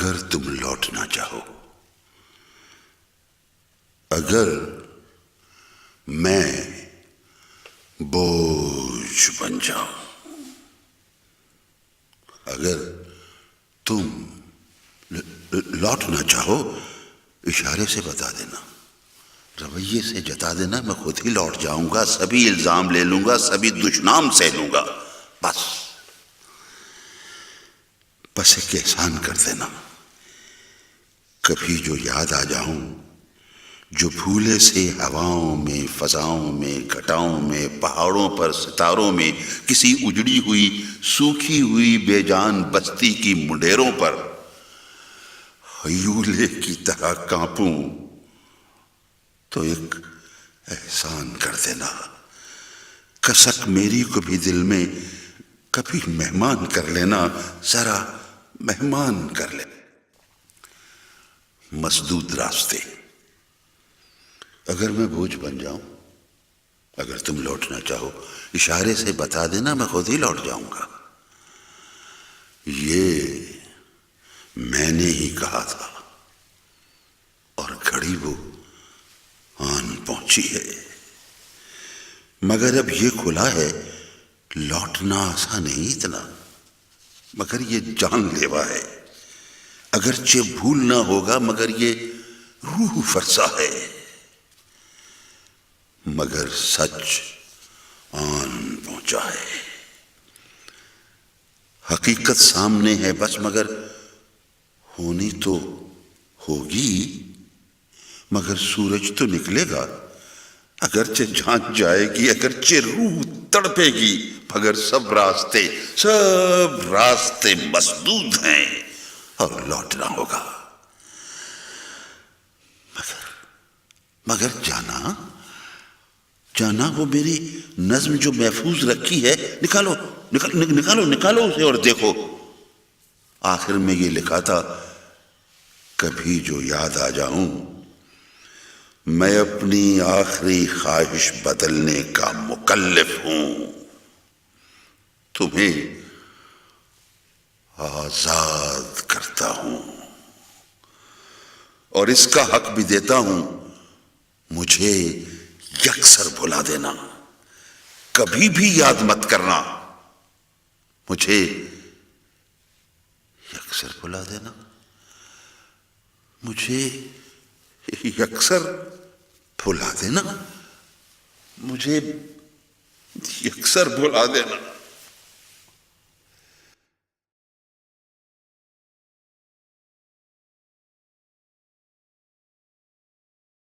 اگر تم لوٹنا چاہو، اگر میں بوجھ بن جاؤں، اگر تم لوٹنا چاہو، اشارے سے بتا دینا، رویے سے جتا دینا، میں خود ہی لوٹ جاؤں گا، سبھی الزام لے لوں گا، سبھی دشنام سہ لوں گا، بس ایک احسان کر دینا، کبھی جو یاد آ جاؤں، جو بھولے سے ہواؤں میں، فضاؤں میں، گھٹاؤں میں، پہاڑوں پر، ستاروں میں، کسی اجڑی ہوئی سوکھی ہوئی بے جان بستی کی منڈیروں پر ہیولے کی طرح کانپوں، تو ایک احسان کر دینا، کسک میری کو بھی دل میں کبھی مہمان کر لینا، ذرا مہمان کر لینا۔ مسدود راستے، اگر میں بوجھ بن جاؤں، اگر تم لوٹنا چاہو، اشارے سے بتا دینا، میں خود ہی لوٹ جاؤں گا۔ یہ میں نے ہی کہا تھا، اور گھڑی وہ آن پہنچی ہے، مگر اب یہ کھلا ہے، لوٹنا آسان نہیں اتنا، مگر یہ جان لیوا ہے، اگرچہ بھولنا ہوگا، مگر یہ روح فرسا ہے، مگر سچ آن پہنچا ہے، حقیقت سامنے ہے بس، مگر ہونی تو ہوگی، مگر سورج تو نکلے گا، اگرچہ جان جائے گی، اگرچہ روح تڑپے گی، مگر سب راستے مسدود ہیں، اور لوٹنا ہوگا، مگر جانا وہ میری نظم جو محفوظ رکھی ہے، نکالو اسے اور دیکھو، آخر میں یہ لکھا تھا، کبھی جو یاد آ جاؤں، میں اپنی آخری خواہش بدلنے کا مکلف ہوں، تمہیں آزاد کرتا ہوں، اور اس کا حق بھی دیتا ہوں، مجھے یکسر بھلا دینا، کبھی بھی یاد مت کرنا، مجھے یکسر بھلا دینا، مجھے یکسر بھلا دینا، مجھے یکسر بھلا دینا۔